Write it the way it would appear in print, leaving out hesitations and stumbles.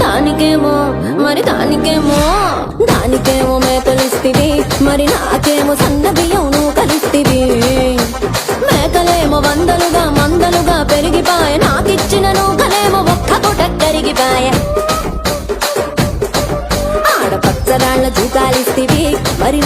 దానికేమో మరి దానికేమో మేకలిస్తివి, మరి నాకేమో సన్న బియ్యం నువ్వు కలిస్తివి. మేకలేమో మందలుగా పెరిగిపాయ, నాకిచ్చిన నూకలేమో ఒక్క పూట కరిగిపాయ. ఆడపచ్చరాళ్ళ జూకాలిస్తివి, మరి